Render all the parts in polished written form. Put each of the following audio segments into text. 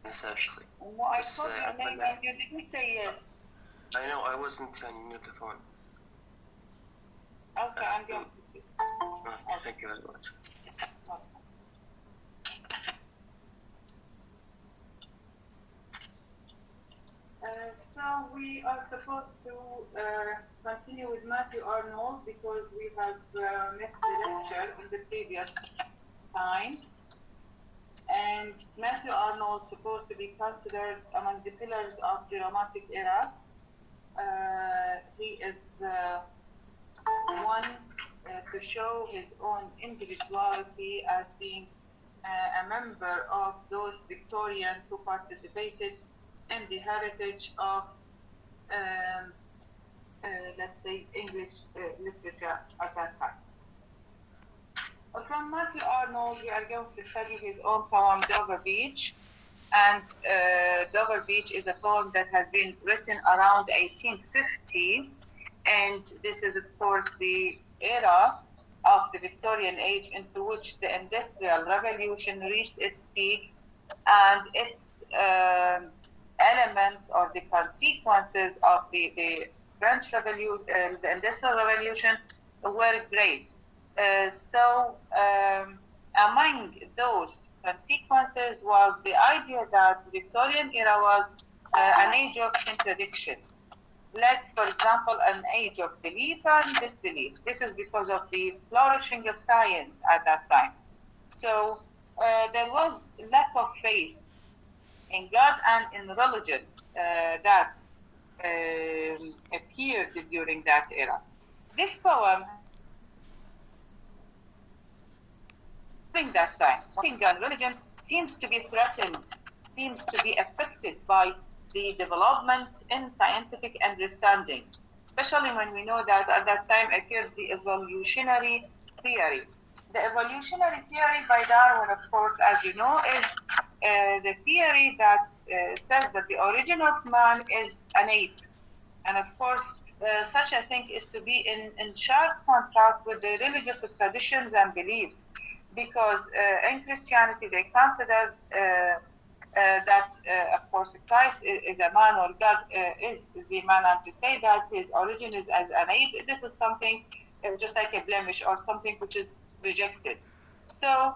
Yes, actually. Well, I called your name and you didn't say yes. I know, I wasn't near the phone. Okay, I'm going to see. Thank you very much. So we are supposed to continue with Matthew Arnold because we have missed the lecture in the previous time. And Matthew Arnold is supposed to be considered among the pillars of the Romantic era. He is one to show his own individuality as being a member of those Victorians who participated in the heritage of, let's say, English literature at that time. From Matthew Arnold, we are going to study his own poem, Dover Beach. And Dover Beach is a poem that has been written around 1850. And this is, of course, the era of the Victorian age into which the Industrial Revolution reached its peak, and its elements or the consequences of the French Revolution, the Industrial Revolution, were great. So among those consequences was the idea that the Victorian era was an age of contradiction. Like, for example, an age of belief and disbelief. This is because of the flourishing of science at that time. So there was lack of faith in God and in religion that appeared during that era. This poem, during that time, religion seems to be threatened, seems to be affected by the development in scientific understanding, especially when we know that at that time appears the evolutionary theory. The evolutionary theory by Darwin, of course, as you know, is the theory that says that the origin of man is an ape. And of course, such a thing is to be in sharp contrast with the religious traditions and beliefs, because in Christianity they consider that, of course, Christ is a man, or God is the man, and to say that his origin is as an ape, this is something just like a blemish or something which is rejected. So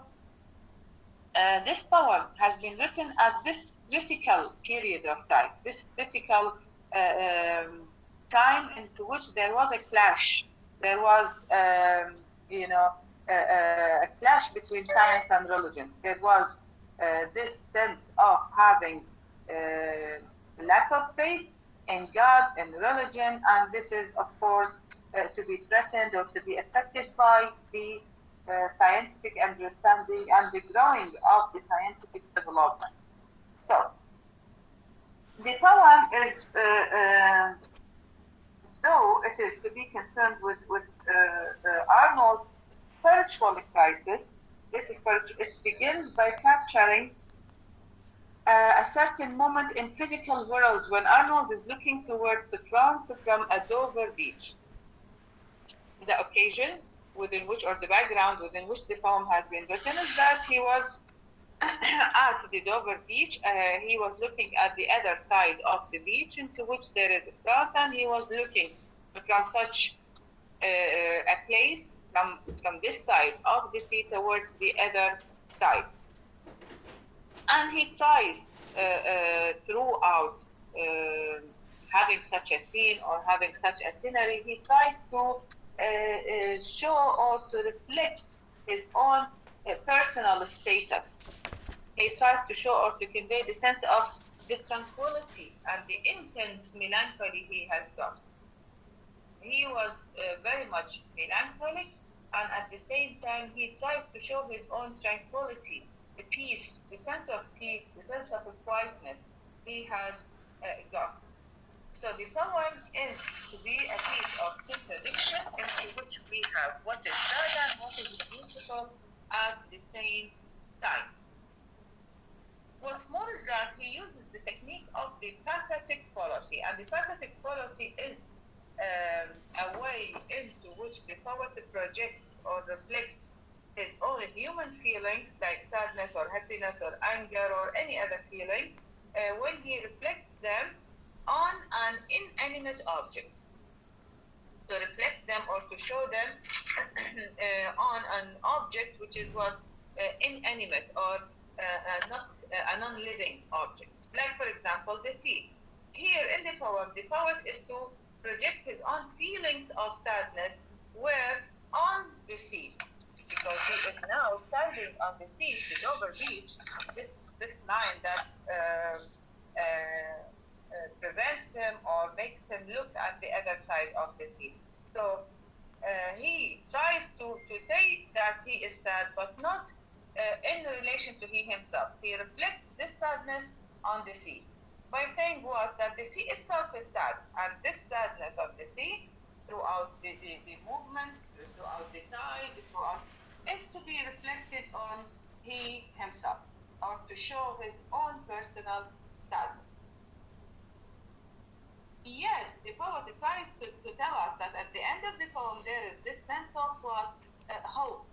this poem has been written at this critical period of time, this critical time into which there was a clash. There was, a clash between science and religion. There was this sense of having lack of faith in God and religion, and this is, of course, to be threatened or to be affected by the scientific understanding and the growing of the scientific development. So, the poem is, though it is to be concerned with Arnold's spiritual crisis, it begins by capturing a certain moment in physical world when Arnold is looking towards France from a Dover beach. The occasion within which, or the background within which the poem has been written, is that he was at the Dover beach. He was looking at the other side of the beach into which there is France, and he was looking from such a place, from this side of the sea towards the other side. And he tries throughout having such a scene or having such a scenery, he tries to show or to reflect his own personal status. He tries to show or to convey the sense of the tranquility and the intense melancholy he has got. He was very much melancholic, and at the same time he tries to show his own tranquility, the peace, the sense of peace, the sense of quietness he has got. So the poem is to be a piece of contradiction into which we have what is sad and what is beautiful at the same time. What's more is that he uses the technique of the pathetic fallacy, and the pathetic fallacy is a way into which the poet projects or reflects his own human feelings like sadness or happiness or anger or any other feeling when he reflects them on an inanimate object. To reflect them or to show them on an object which is what inanimate or not a non-living object. Like, for example, the sea. Here in the poem, the poet is to project his own feelings of sadness where on the sea, because he is now standing on the sea, the Dover beach, this line that prevents him or makes him look at the other side of the sea. So he tries to say that he is sad, but not in relation to he himself. He reflects this sadness on the sea by saying what? That the sea itself is sad, and this sadness of the sea throughout the movements, throughout the tide, throughout, is to be reflected on he himself, or to show his own personal sadness. Yet, the poet tries to tell us that at the end of the poem, there is this sense of what? Hope.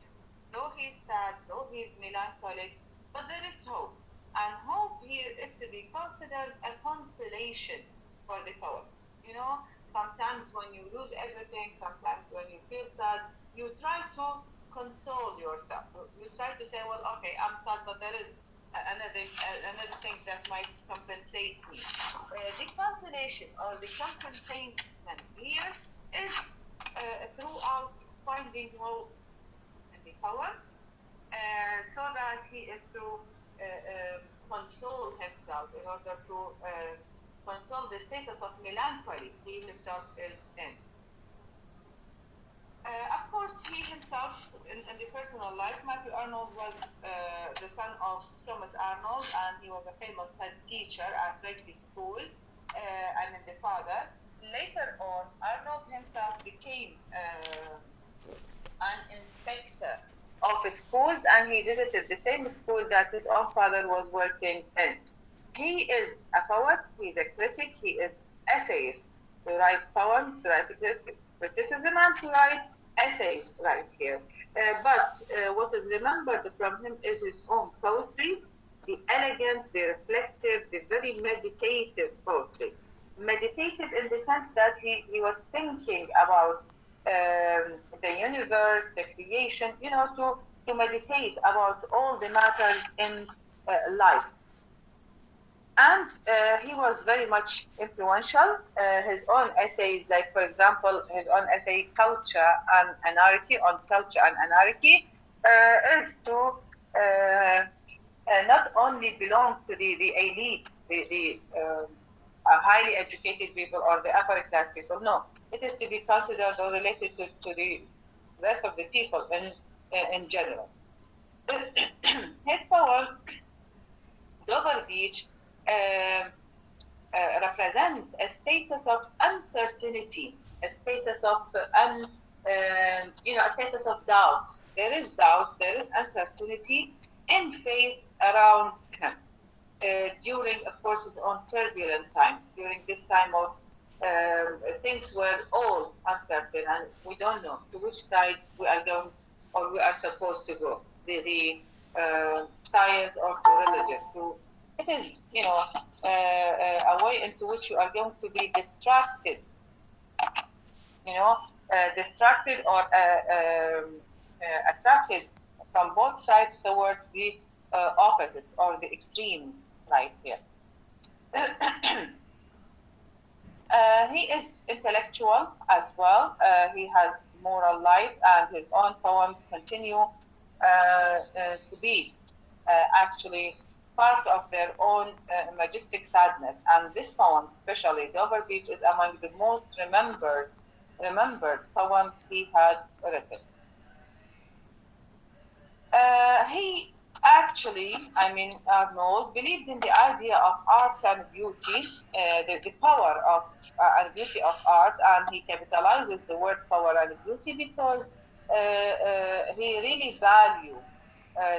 Though he's sad, though he's melancholic, but there is hope. And hope here is to be considered a consolation for the poet. You know, sometimes when you lose everything, sometimes when you feel sad, you try to console yourself. You try to say, well, okay, I'm sad, but there is another thing that might compensate me. The consolation or the compensation here is throughout finding hope in the poem, so that he is to console himself in order to console the status of melancholy he himself is in. Of course, he himself, in the personal life, Matthew Arnold was the son of Thomas Arnold, and he was a famous head teacher at Wrigley School, and the father. Later on, Arnold himself became an inspector of schools, and he visited the same school that his own father was working in. He is a poet, he is a critic, he is essayist, to write poems, to write criticism, and to write essays right here. But what is remembered from him is his own poetry, the elegant, the reflective, the very meditative poetry. Meditative in the sense that he was thinking about the universe, the creation, you know, to meditate about all the matters in life. And he was very much influential. His own essays, like, for example, his own essay, Culture and Anarchy, on culture and anarchy, is to not only belong to the elite, the highly educated people or the upper class people. No, it is to be considered or related to the rest of the people in general. His poem, Dover Beach, represents a status of uncertainty, a status of a status of doubt. There is doubt, there is uncertainty in faith around him during, of course, his own turbulent time. During this time of things were all uncertain, and we don't know to which side we are going or we are supposed to go. The science or the religion. It is, a way into which you are going to be distracted, distracted or attracted from both sides towards the opposites or the extremes right here. He is intellectual as well. He has moral light, and his own poems continue to be actually part of their own majestic sadness. And this poem, especially Dover Beach, is among the most remembered poems he had written. He actually, Arnold, believed in the idea of art and beauty, the power of and beauty of art, and he capitalizes the word power and beauty because he really values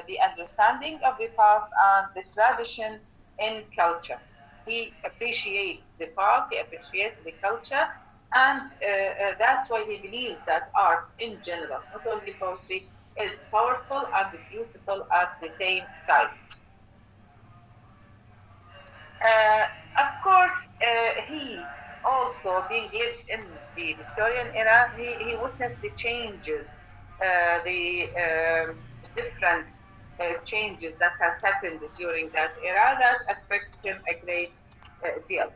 the understanding of the past and the tradition in culture. He appreciates the past, he appreciates the culture, and that's why he believes that art in general, not only poetry, is powerful and beautiful at the same time. Of course, he also being lived in the Victorian era, he witnessed the changes, the different changes that has happened during that era that affects him a great deal.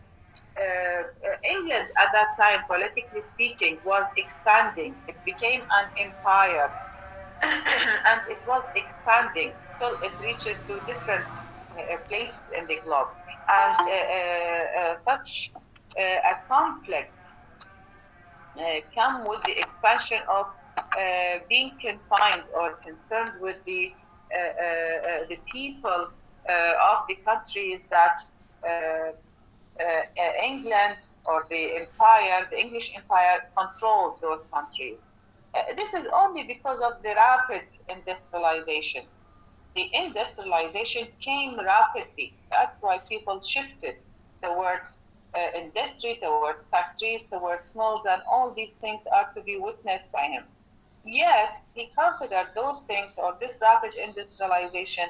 England at that time, politically speaking, was expanding. It became an empire and it was expanding till it reaches to different places in the globe. And such a conflict come with the expansion of being confined or concerned with the people of the countries that England or the empire, the English empire, controlled those countries. This is only because of the rapid industrialization. The industrialization came rapidly. That's why people shifted towards industry, towards factories, towards mills, and all these things are to be witnessed by him. Yet, he considered those things or this rapid industrialization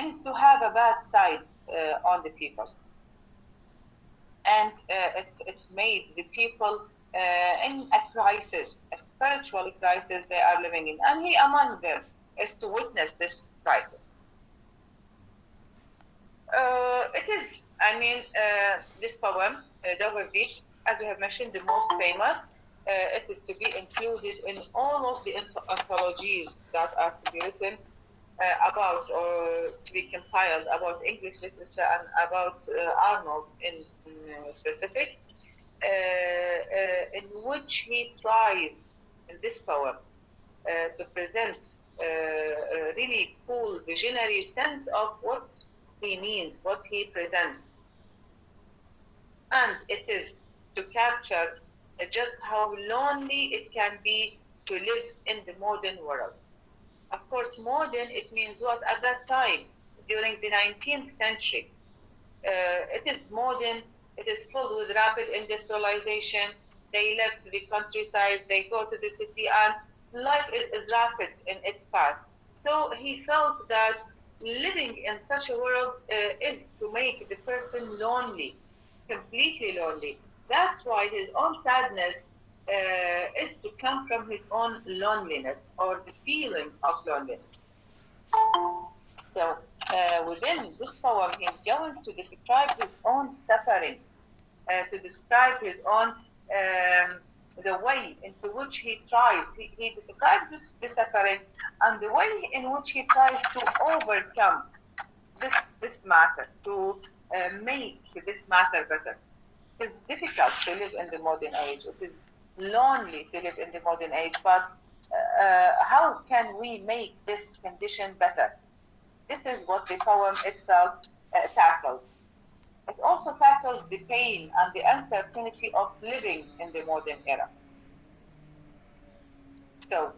is to have a bad side on the people. And it made the people in a crisis, a spiritual crisis they are living in. And he among them is to witness this crisis. It is, this poem, Dover Beach, as we have mentioned, the most famous. It is to be included in all of the anthologies that are to be written about or to be compiled about English literature and about Arnold in specific, in which he tries in this poem to present a really cool visionary sense of what he means, what he presents. And it is to capture just how lonely it can be to live in the modern world. Of course, modern, it means what? At that time, during the 19th century, it is modern, it is filled with rapid industrialization. They left the countryside, they go to the city, and life is rapid in its path. So he felt that living in such a world is to make the person lonely, completely lonely. That's why his own sadness is to come from his own loneliness or the feeling of loneliness. So within this poem, he's going to describe his own suffering, to describe his own the way into which he tries. He describes the suffering and the way in which he tries to overcome this matter, to make this matter better. It is difficult to live in the modern age. It is lonely to live in the modern age, but how can we make this condition better? This is what the poem itself tackles. It also tackles the pain and the uncertainty of living in the modern era. So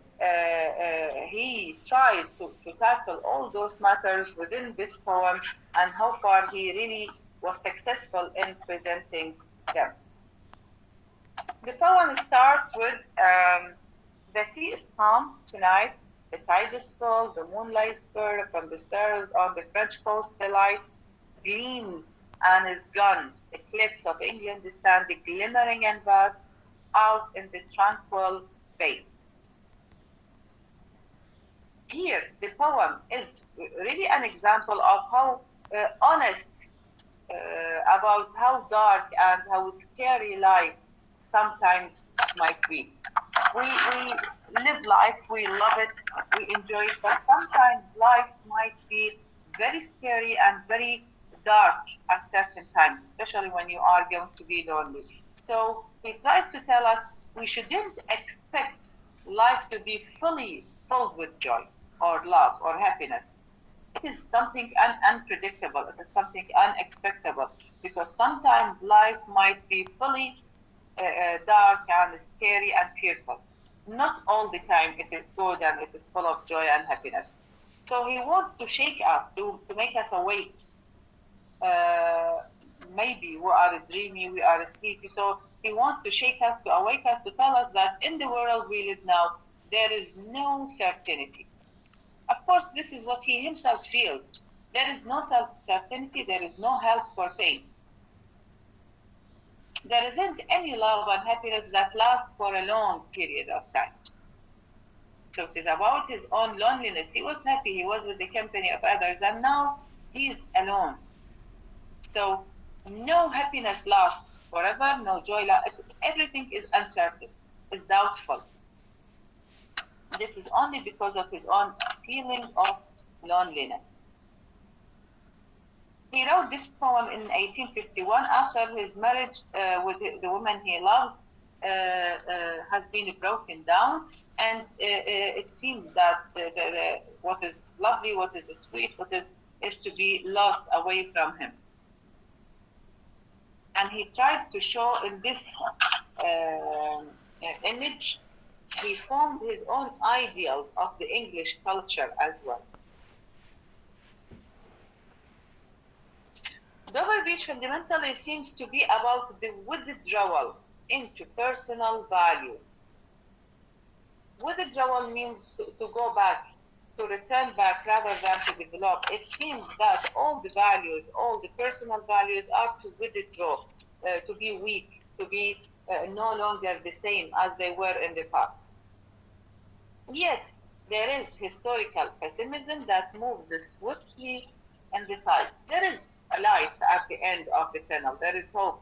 he tries to tackle all those matters within this poem and how far he really was successful in presenting them. The poem starts with the sea is calm tonight, the tide is full, the moon lies fair from the stars on the French coast, the light gleams and is gone. The cliffs of England stand glimmering and vast out in the tranquil bay. Here, the poem is really an example of how honest about how dark and how scary life sometimes might be. We live life, we love it, we enjoy it, but sometimes life might be very scary and very dark at certain times, especially when you are going to be lonely. So he tries to tell us we shouldn't expect life to be fully filled with joy or love or happiness. It is something unpredictable, it is something unexpected, because sometimes life might be fully dark and scary and fearful. Not all the time it is good and it is full of joy and happiness. So he wants to shake us, to make us awake. Maybe we are dreamy, we are sleepy. So he wants to shake us, to awake us, to tell us that in the world we live now, there is no certainty. Of course, this is what he himself feels. There is no certainty, there is no help for pain. There isn't any love and happiness that lasts for a long period of time. So it is about his own loneliness. He was happy, he was with the company of others, and now he's alone. So no happiness lasts forever, no joy lasts. Everything is uncertain, is doubtful. This is only because of his own feeling of loneliness. He wrote this poem in 1851 after his marriage with the woman he loves has been broken down, and it seems that what is lovely, what is sweet, what is to be lost away from him. And he tries to show in this image, he formed his own ideals of the English culture as well. Dover Beach fundamentally seems to be about the withdrawal into personal values. Withdrawal means to go back, to return back rather than to develop. It seems that all the values, all the personal values are to withdraw, to be weak, to be no longer the same as they were in the past. Yet, there is historical pessimism that moves swiftly in the tide. There is a light at the end of the tunnel. There is hope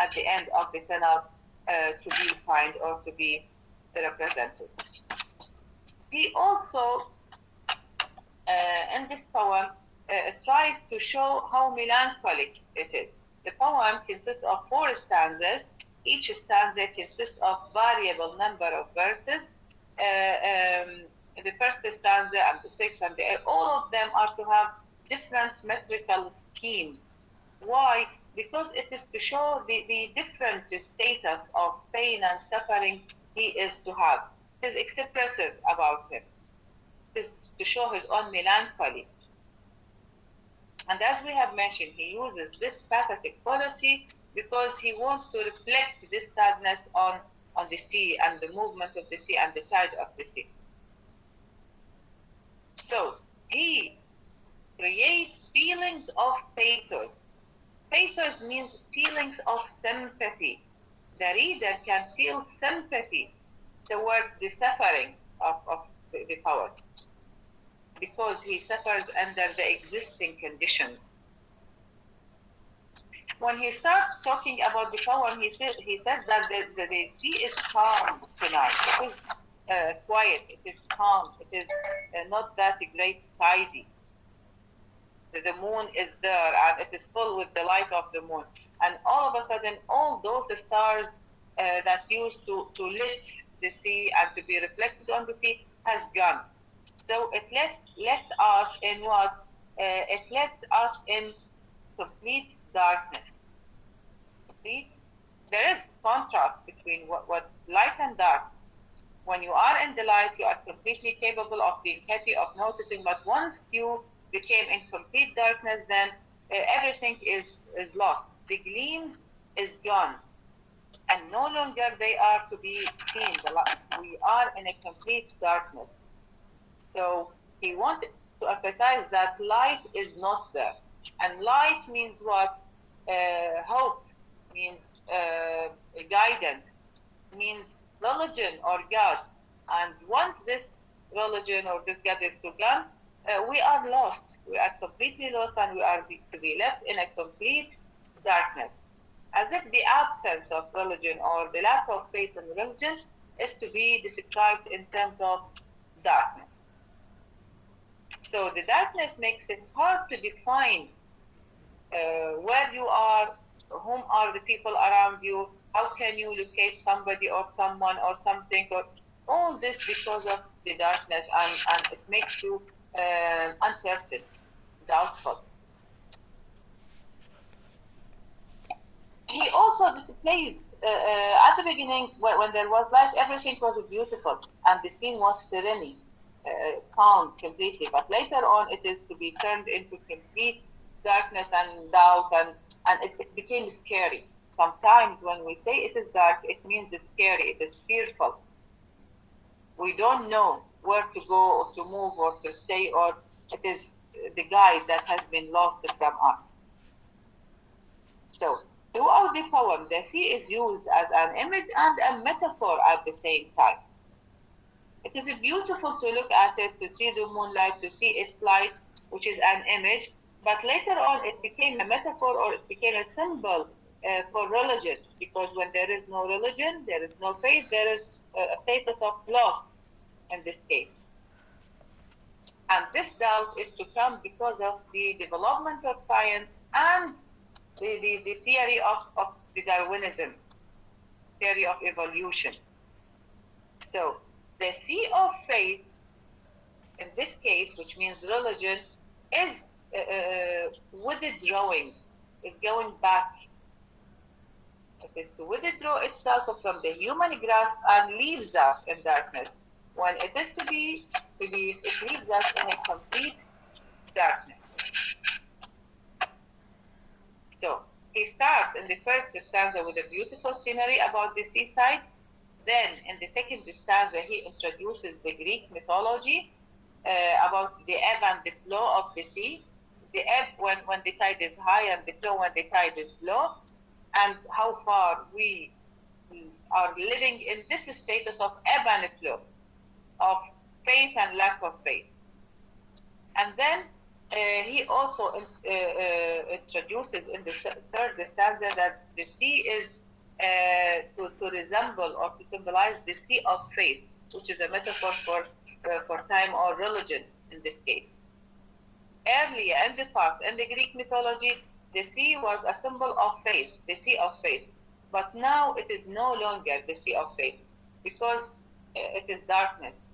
at the end of the tunnel to be found or to be represented. He also, in this poem, tries to show how melancholic it is. The poem consists of 4 stanzas. Each stanza consists of variable number of verses. The first stanza and the 6th and the 8th, all of them are to have different metrical schemes. Why? Because it is to show the different status of pain and suffering he is to have. It is expressive about him. It is to show his own melancholy. And as we have mentioned, he uses this pathetic policy because he wants to reflect this sadness on the sea and the movement of the sea and the tide of the sea. So he creates feelings of pathos. Pathos means feelings of sympathy. The reader can feel sympathy towards the suffering of the poet because he suffers under the existing conditions. When he starts talking about the poem, he says that the sea is calm tonight. It is quiet, it is calm, it is not that great tidy. The moon is there and it is full with the light of the moon. And all of a sudden, all those stars that used to lit the sea and to be reflected on the sea has gone. So it left us in what? It left us in complete darkness. You see, there is contrast between what light and dark. When you are in the light, you are completely capable of being happy, of noticing. But once you became in complete darkness, then everything is lost. The gleams is gone, and no longer they are to be seen. We are in a complete darkness. So he wanted to emphasize that light is not there. And light means what? Hope, means guidance, means religion or God. And once this religion or this God is to gone, we are lost. We are completely lost, and we are to be left in a complete darkness. As if the absence of religion or the lack of faith in religion is to be described in terms of darkness. So the darkness makes it hard to define where you are, whom are the people around you, how can you locate somebody or someone or something, or all this because of the darkness, and it makes you uncertain, doubtful. He also displays at the beginning, when there was light, everything was beautiful and the scene was serene, calm completely. But later on, it is to be turned into complete darkness and doubt, and it became scary. Sometimes when we say it is dark, it means scary, it is fearful. We don't know where to go or to move or to stay, or it is the guide that has been lost from us. So throughout the poem, the sea is used as an image and a metaphor at the same time. It is beautiful to look at it, to see the moonlight, to see its light, which is an image, but later on it became a metaphor, or it became a symbol for religion, because when there is no religion, there is no faith, there is a status of loss in this case. And this doubt is to come because of the development of science and the theory of the Darwinism, theory of evolution. So the sea of faith, in this case, which means religion, is withdrawing, is going back. It is to withdraw itself from the human grasp and leaves us in darkness. When it is to be believed, it leaves us in a complete darkness. So he starts in the first stanza with a beautiful scenery about the seaside. Then in the second stanza, he introduces the Greek mythology about the ebb and the flow of the sea. The ebb when the tide is high, and the flow when the tide is low, and how far we are living in this status of ebb and flow, of faith and lack of faith. And then he also introduces in the third stanza that the sea is to resemble or to symbolize the sea of faith, which is a metaphor for time or religion in this case. Earlier in the past, in the Greek mythology, the sea was a symbol of faith, the sea of faith. But now it is no longer the sea of faith, because it is darkness.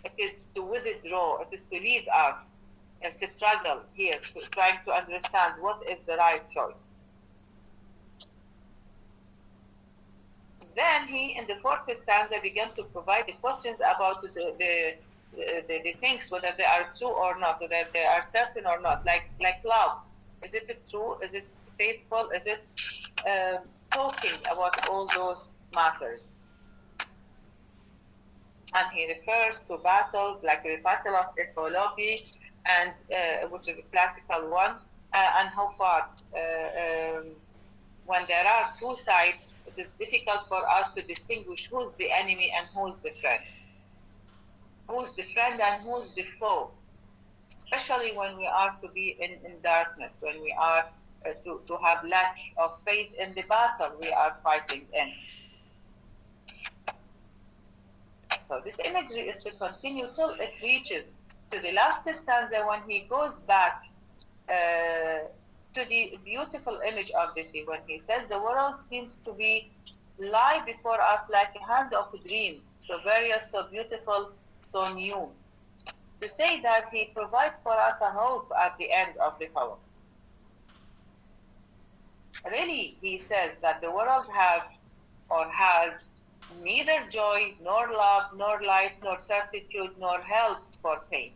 It is to withdraw, it is to leave us and struggle here, trying to understand what is the right choice. Then he, in the fourth stanza, began to provide the questions about the things, whether they are true or not, whether they are certain or not, like love. Is it true? Is it faithful? Is it talking about all those matters? And he refers to battles like the Battle of Epaulepi, and which is a classical one, and how far when there are two sides, it is difficult for us to distinguish who's the enemy and who's the friend. Who's the friend and who's the foe, especially when we are to be in darkness, when we are to have lack of faith in the battle we are fighting in. So this imagery is to continue till it reaches to the last stanza, when he goes back to the beautiful image of the sea, when he says the world seems to be lie before us like a hand of a dream, so various, so beautiful, so new. To say that he provides for us a hope at the end of the poem. Really, he says that the world has neither joy, nor love, nor light, nor certitude, nor help for pain.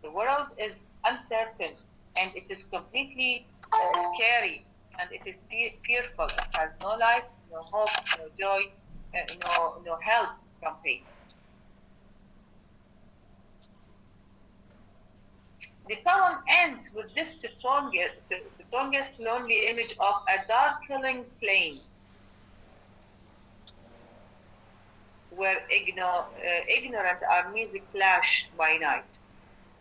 The world is uncertain, and it is completely scary, and it is fearful. It has no light, no hope, no joy, no help from pain. The poem ends with this strongest lonely image of a darkling plain, where ignorant armies clash by night.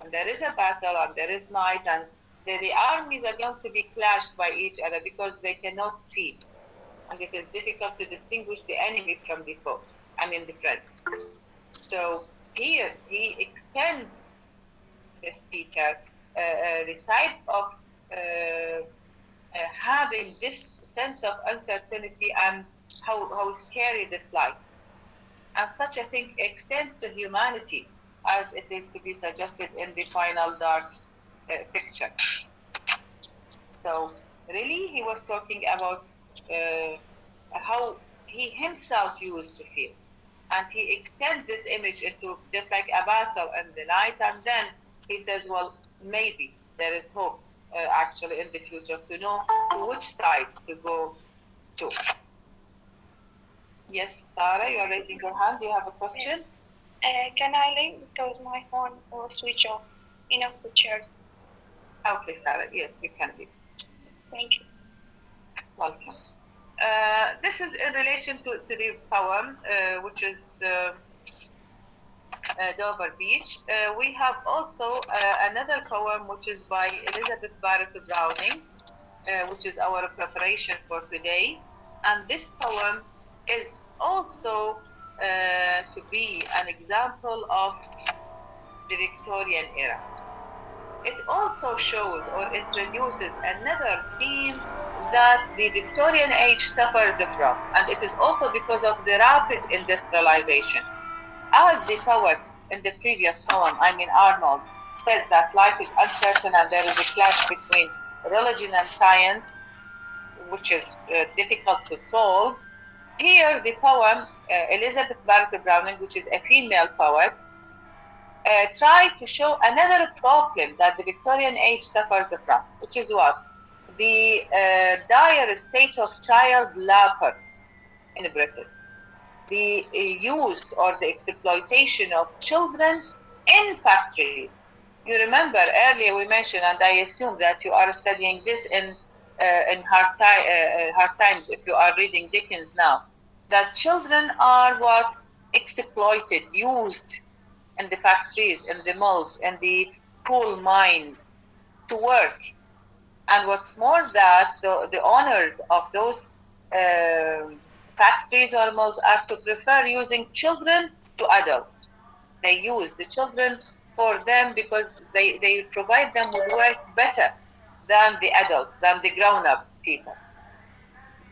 And there is a battle, and there is night, and the armies are going to be clashed by each other because they cannot see. And it is difficult to distinguish the enemy from the foe, the friend. So here he extends the speaker the type of having this sense of uncertainty and how scary this life. And such a thing extends to humanity, as it is to be suggested in the final dark picture. So really he was talking about how he himself used to feel. And he extends this image into just like a battle in the night, and then he says, well, maybe there is hope actually in the future, to know to which side to go to. Yes, Sarah, you're raising your hand. Do you have a question? Can I leave because my phone will switch off? Enough to charge. Okay, Sarah. Yes, you can leave. Thank you. Welcome. This is in relation to the poem, which is Dover Beach. We have also another poem, which is by Elizabeth Barrett Browning, which is our preparation for today. And this poem is also to be an example of the Victorian era. It also shows or introduces another theme that the Victorian age suffers from, and it is also because of the rapid industrialization. As the poet in the previous poem, Arnold, says that life is uncertain and there is a clash between religion and science, which is difficult to solve. Here, the poem, Elizabeth Barrett Browning, which is a female poet, tried to show another problem that the Victorian age suffers from, which is what? The dire state of child labor in Britain. The use or the exploitation of children in factories. You remember earlier we mentioned, and I assume that you are studying this in hard times if you are reading Dickens now, that children are what? Exploited, used in the factories, in the mills, in the coal mines to work. And what's more, that the owners of those factories or mills are to prefer using children to adults. They use the children for them because they provide them with work better than the adults, than the grown-up people.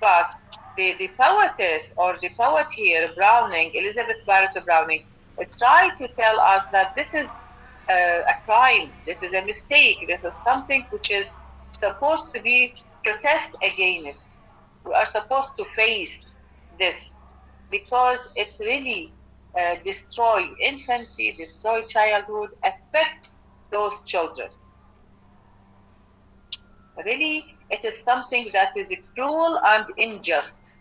But the poetess or the poet here, Browning, Elizabeth Barrett Browning, tried to tell us that this is a crime, this is a mistake, this is something which is supposed to be protest against. We are supposed to face this because it really destroy infancy, destroy childhood, affect those children. Really, it is something that is cruel and unjust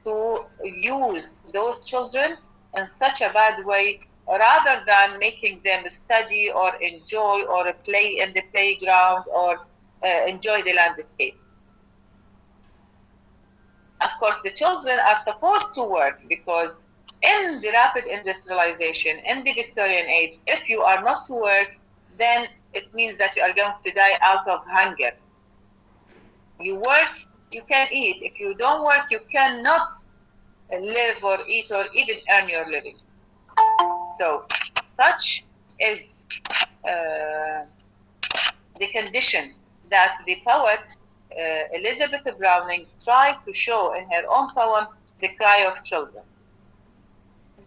to use those children in such a bad way rather than making them study or enjoy or play in the playground or enjoy the landscape. Of course, the children are supposed to work because in the rapid industrialization, in the Victorian age, if you are not to work, then it means that you are going to die out of hunger. You work, you can eat. If you don't work, you cannot live or eat or even earn your living. So, such is the condition that the poet Elizabeth Browning tried to show in her own poem, The Cry of Children.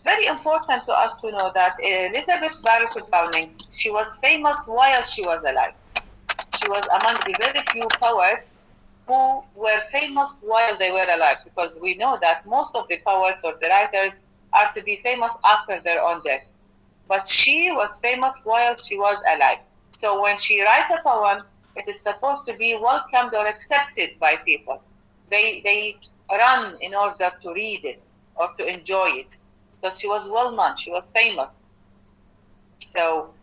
Very important to us to know that Elizabeth Barrett Browning, she was famous while she was alive. She was among the very few poets who were famous while they were alive, because we know that most of the poets or the writers are to be famous after their own death. But she was famous while she was alive. So when she writes a poem, it is supposed to be welcomed or accepted by people. They run in order to read it or to enjoy it, because she was well known, she was famous. So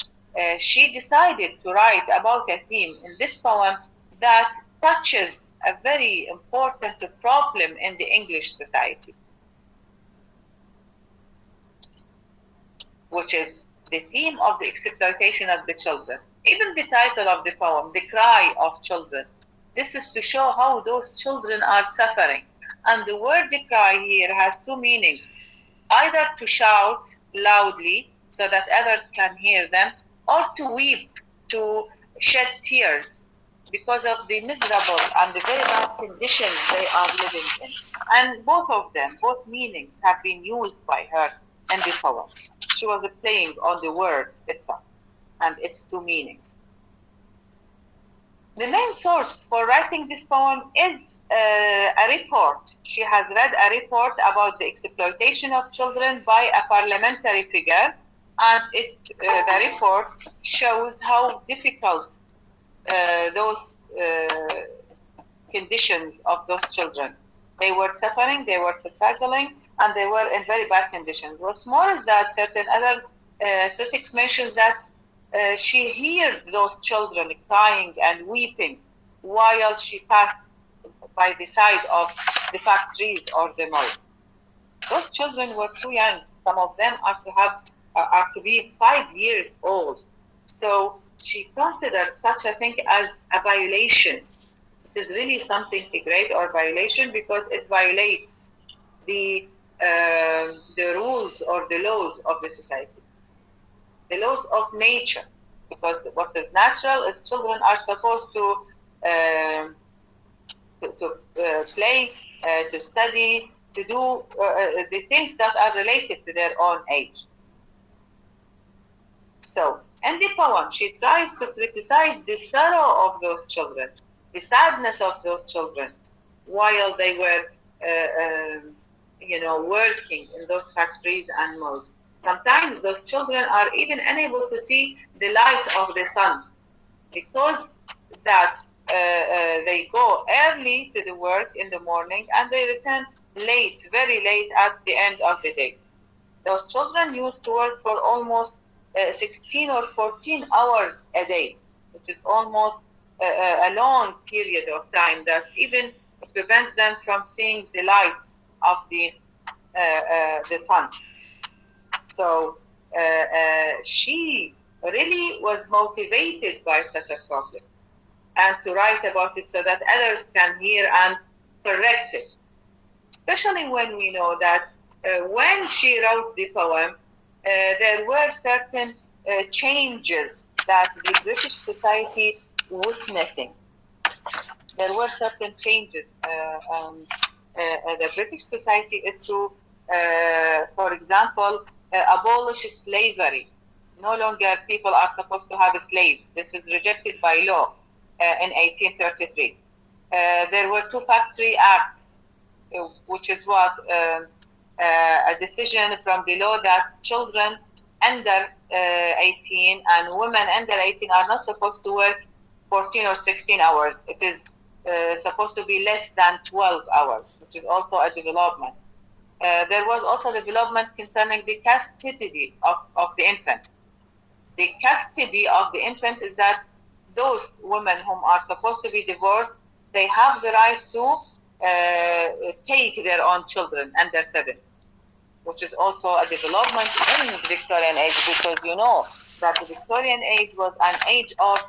she decided to write about a theme in this poem that touches a very important problem in the English society, which is the theme of the exploitation of the children. Even the title of the poem, The Cry of Children, this is to show how those children are suffering. And the word cry here has two meanings: either to shout loudly so that others can hear them, or to weep, to shed tears because of the miserable and the very bad conditions they are living in. And both of them, both meanings have been used by her in the poem. She was playing on the word itself and its two meanings. The main source for writing this poem is a report. She has read a report about the exploitation of children by a parliamentary figure, and the report shows how difficult those conditions of those children. They were suffering, they were struggling, and they were in very bad conditions. What's more is that certain other critics mention that she heard those children crying and weeping while she passed by the side of the factories or the mall. Those children were too young. Some of them are to be 5 years old. So she considered such a thing as a violation. It is really something great or violation because it violates the rules or the laws of the society, the laws of nature. Because what is natural is children are supposed to play, to study, to do the things that are related to their own age. So, in the poem, she tries to criticize the sorrow of those children, the sadness of those children, while they were, working in those factories and mills. Sometimes those children are even unable to see the light of the sun because that they go early to the work in the morning and they return late, very late at the end of the day. Those children used to work for almost 16 or 14 hours a day, which is almost a long period of time that even prevents them from seeing the light of the sun. So she really was motivated by such a problem and to write about it so that others can hear and correct it. Especially when we know that when she wrote the poem, there were certain changes that the British society witnessing. There were certain changes. The British society is to, for example, abolish slavery. No longer people are supposed to have slaves. This is rejected by law in 1833. There were 2 factory acts, which is what a decision from the law that children under 18 and women under 18 are not supposed to work 14 or 16 hours. It is supposed to be less than 12 hours, which is also a development. There was also development concerning the custody of the infant. The custody of the infant is that those women whom are supposed to be divorced, they have the right to take their own children under 7, which is also a development in the Victorian age, because you know that the Victorian age was an age of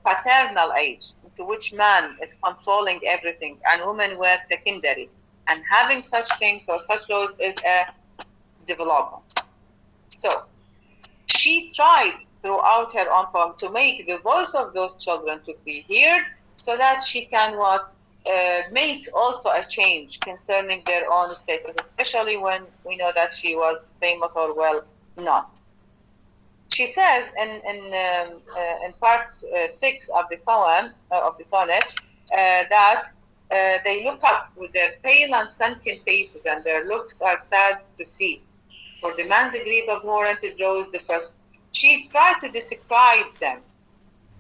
paternal age, to which man is controlling everything and women were secondary. And having such things or such laws is a development. So she tried throughout her own poem to make the voice of those children to be heard so that she can make also a change concerning their own status, especially when we know that she was famous or well known. She says in part 6 of the poem, of the sonnet, that they look up with their pale and sunken faces, and their looks are sad to see. For the man's grief abhorrent draws the first. She tried to describe them.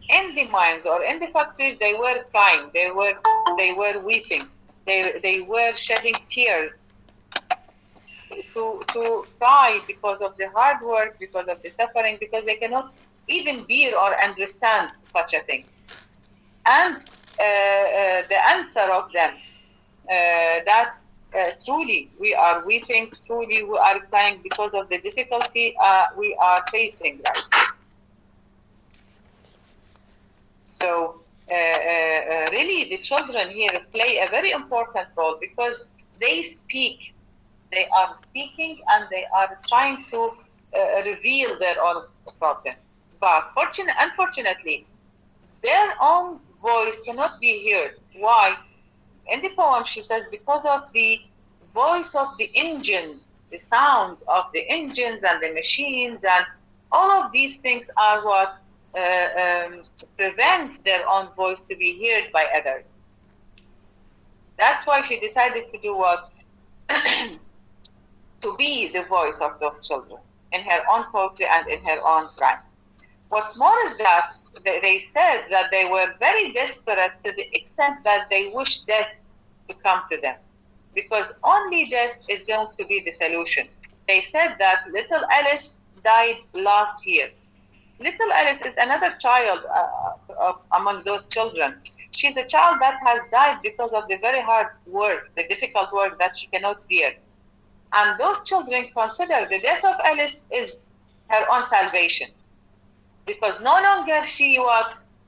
In the mines or in the factories, they were crying, they were weeping, they were shedding tears to cry because of the hard work, because of the suffering, because they cannot even bear or understand such a thing. And the answer of them that truly we are weeping, truly we are crying because of the difficulty we are facing right now. So really the children here play a very important role because they speak. They are speaking and they are trying to reveal their own problem. But unfortunately, their own voice cannot be heard. Why? In the poem she says because of the voice of the engines, the sound of the engines and the machines, and all of these things are what prevent their own voice to be heard by others. That's why she decided to do what? To be the voice of those children in her own poetry and in her own rhyme. What's more is that they said that they were very desperate to the extent that they wished death to come to them. because only death is going to be the solution. They said that little Alice died last year. Little Alice is another child among those children. She's a child that has died because of the very hard work, the difficult work that she cannot bear. And those children consider the death of Alice is her own salvation, because no longer she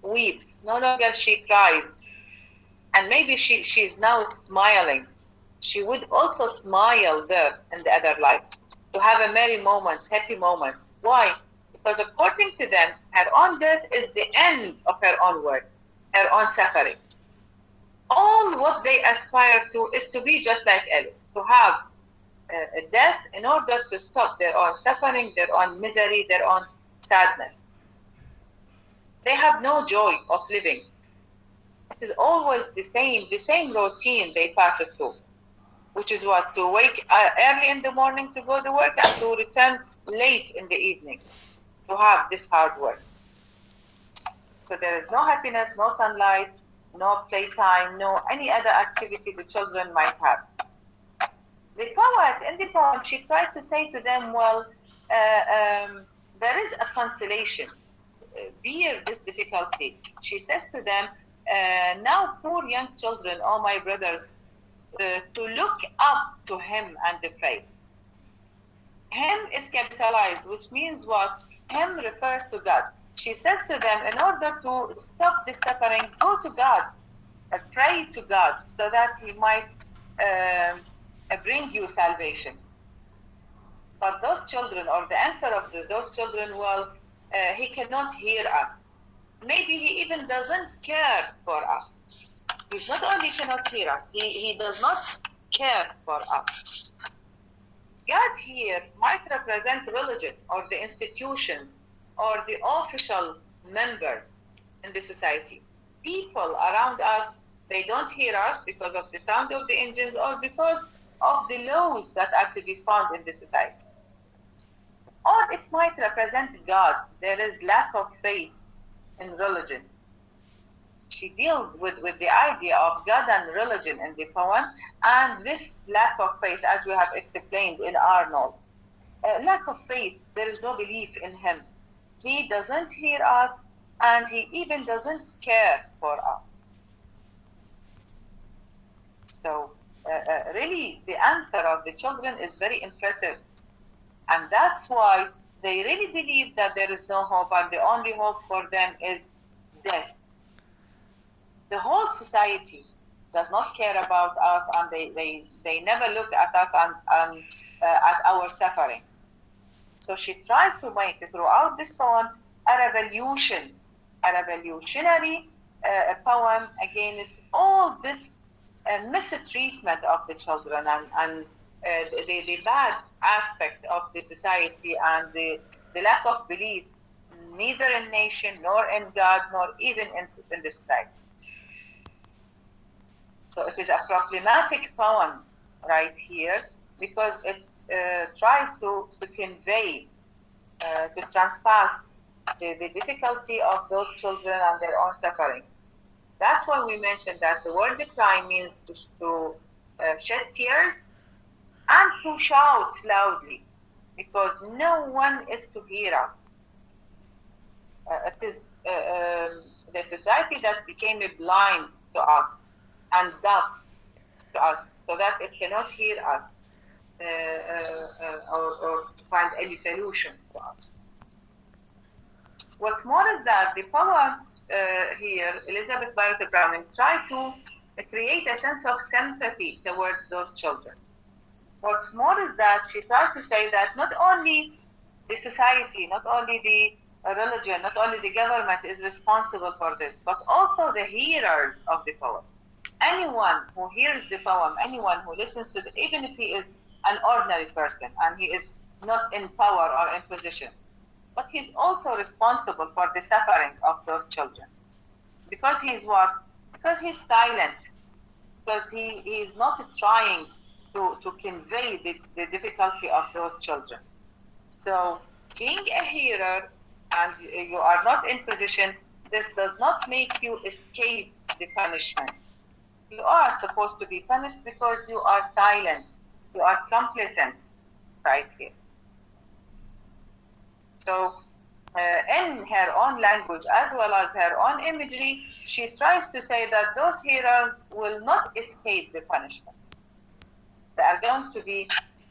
weeps, no longer she cries, and maybe she's now smiling. She would also smile there in the other life, to have a merry moments, happy moments. Why? Because according to them, her own death is the end of her own work, her own suffering. All what they aspire to is to be just like Alice, to have a death in order to stop their own suffering, their own misery, their own sadness. They have no joy of living. It is always the same routine they pass it through, which is what? To wake early in the morning to go to work and to return late in the evening to have this hard work. So there is no happiness, no sunlight, no playtime, no any other activity the children might have. The poet, in the poem, she tried to say to them, well, there is a consolation. Bear this difficulty. She says to them, now poor young children, oh my brothers, to look up to him and to pray. Him is capitalized, which means what? Him refers to God. She says to them, in order to stop this suffering, go to God, pray to God, so that he might bring you salvation. But those children, or the answer of those children, well, he cannot hear us. Maybe he even doesn't care for us. He's not only cannot hear us, he does not care for us. God here might represent religion, or the institutions, or the official members in the society. People around us, they don't hear us because of the sound of the engines, or because of the laws that are to be found in the society. Or it might represent God. There is lack of faith in religion. She deals with the idea of God and religion in the poem, and this lack of faith, as we have explained in Arnold. Lack of faith, there is no belief in him. He doesn't hear us, and he even doesn't care for us. So really, the answer of the children is very impressive. And that's why they really believe that there is no hope, and the only hope for them is death. The whole society does not care about us, and they never look at us and at our suffering. So she tried to make throughout this poem a revolutionary poem against all this mistreatment of the children and the bad aspect of the society and the lack of belief, neither in nation, nor in God, nor even in the society. So it is a problematic poem right here, because it tries to convey, to transpass the difficulty of those children and their own suffering. That's why we mentioned that the word cry means to shed tears and to shout loudly, because no one is to hear us. It is the society that became blind to us and deaf to us, so that it cannot hear us or find any solution to us. What's more is that the poet here, Elizabeth Barrett Browning, tried to create a sense of sympathy towards those children. What's more is that she tried to say that not only the society, not only the religion, not only the government is responsible for this, but also the hearers of the poem. Anyone who hears the poem, anyone who listens to it, even if he is an ordinary person and he is not in power or in position, but he's also responsible for the suffering of those children. Because he's what? Because he's silent. Because he is not trying to convey the difficulty of those children. So being a hearer and you are not in position, this does not make you escape the punishment. You are supposed to be punished because you are silent. You are complacent right here. So in her own language as well as her own imagery, she tries to say that those hearers will not escape the punishment. They are going to be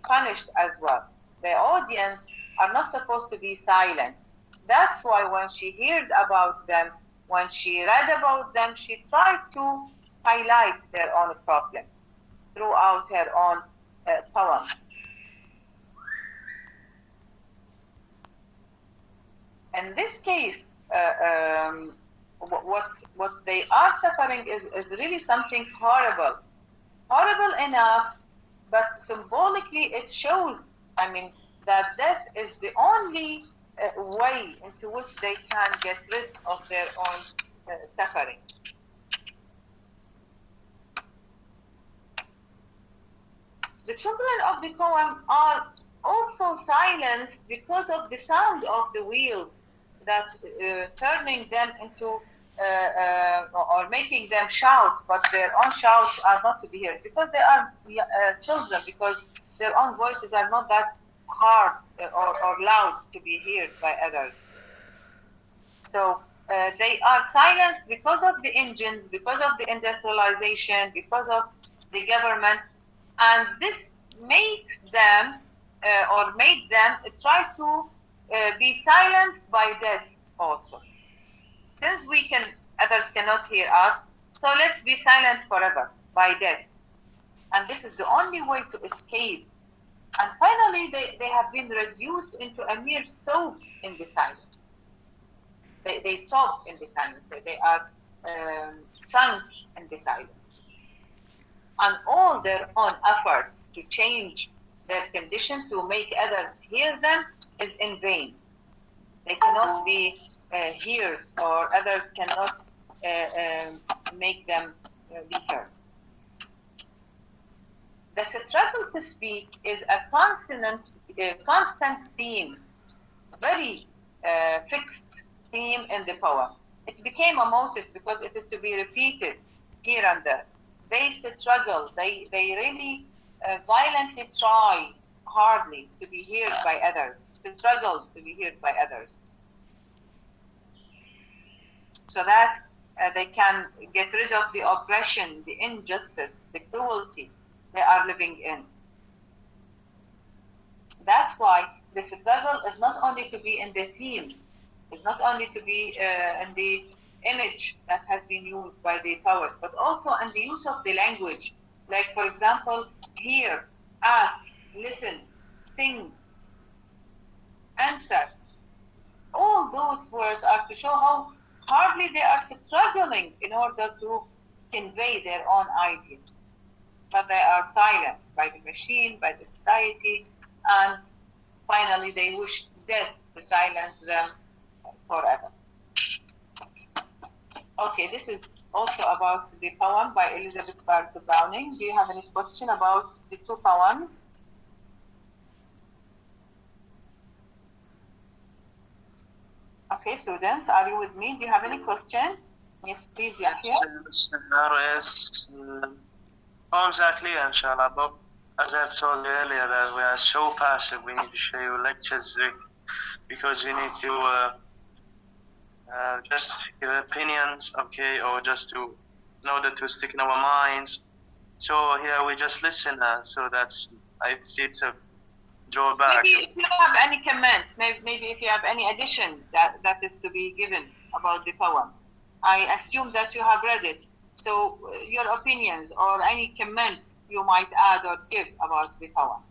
punished as well. The audience are not supposed to be silent. That's why when she heard about them, when she read about them, she tried to highlight their own problem throughout her own poem. In this case, what they are suffering is really something horrible. Horrible enough, but symbolically it shows, that death is the only way into which they can get rid of their own suffering. The children of the poem are also silenced because of the sound of the wheels that turning them into or making them shout, but their own shouts are not to be heard because they are children, because their own voices are not that hard or loud to be heard by others. So they are silenced because of the engines, because of the industrialization, because of the government, and this makes them or made them try to be silenced by death also. Since others cannot hear us, so let's be silent forever by death. And this is the only way to escape. And finally, they have been reduced into a mere sob in the silence. They sob in the silence. They are sunk in the silence. And all their own efforts to change their condition, to make others hear them, is in vain. They cannot be heard, or others cannot make them be heard. The struggle to speak is a constant theme, very fixed theme in the poem. It became a motif because it is to be repeated here and there. They struggle, they really violently try hardly to be heard by others, struggle to be heard by others, so that they can get rid of the oppression, the injustice, the cruelty they are living in. That's why the struggle is not only to be in the theme, it's not only to be in the image that has been used by the poets, but also in the use of the language. Like, for example, hear, ask, listen, sing, answer. All those words are to show how hardly they are struggling in order to convey their own idea. But they are silenced by the machine, by the society, and finally they wish death to silence them forever. Okay, this is also about the poem by Elizabeth Barrett Browning. Do you have any question about the two poems? Okay, students, are you with me? Do you have any question? Yes, please, Yahya. Yes, poems are clear, inshallah, but as I've told you earlier, that we are so passive, we need to show you lectures because we need to just give opinions, okay, or just to, in order to stick in our minds. So here we just listen, so that's, I see it's a drawback. Maybe if you have any comment, maybe if you have any addition that is to be given about the poem. I assume that you have read it, so your opinions or any comments you might add or give about the poem.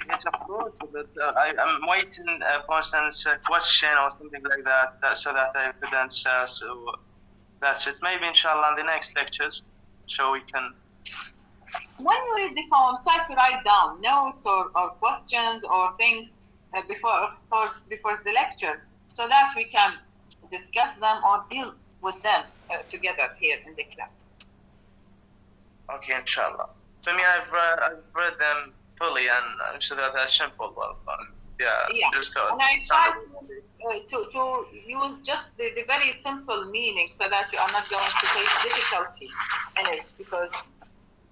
Yes, of course, but I'm waiting, for instance, a question or something like that, so that I could answer. So that's it. Maybe, inshallah, in the next lectures, so we can. When you read the poem, try to write down notes or questions or things before the lecture, so that we can discuss them or deal with them together here in the class. Okay, inshallah. For me, I've read them fully, and so that they're simple. Well, yeah. Just and I to use just the very simple meaning so that you are not going to face difficulty in it, because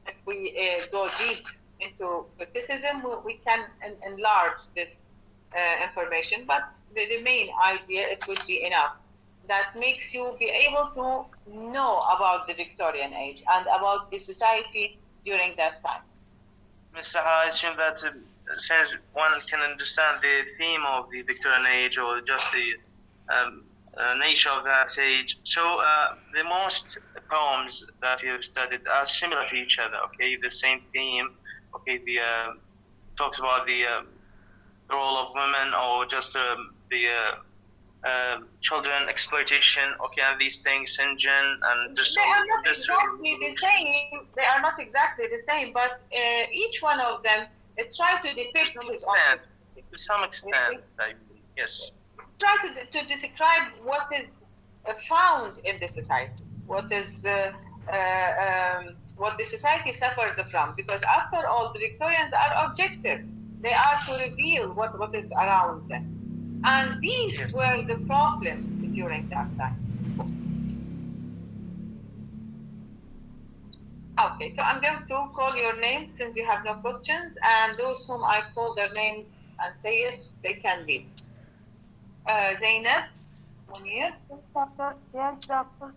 if we go deep into criticism, we can enlarge this information, but the main idea, it would be enough. That makes you be able to know about the Victorian age and about the society during that time. Mr. I assume that since one can understand the theme of the Victorian age or just the nature of that age, so the most poems that you've studied are similar to each other, okay? The same theme, okay? The talks about the role of women or just the children exploitation, okay, and these things, Sinjin, and just they are not exactly the same. They are not exactly the same, but each one of them try to depict to some extent, yes. Try to describe what is found in the society, what is what the society suffers from. Because after all, the Victorians are objective. They are to reveal what is around them. And these were the problems during that time. Okay, so I'm going to call your names since you have no questions, and those whom I call their names and say yes, they can leave. Zainab, Munir. Yes, doctor.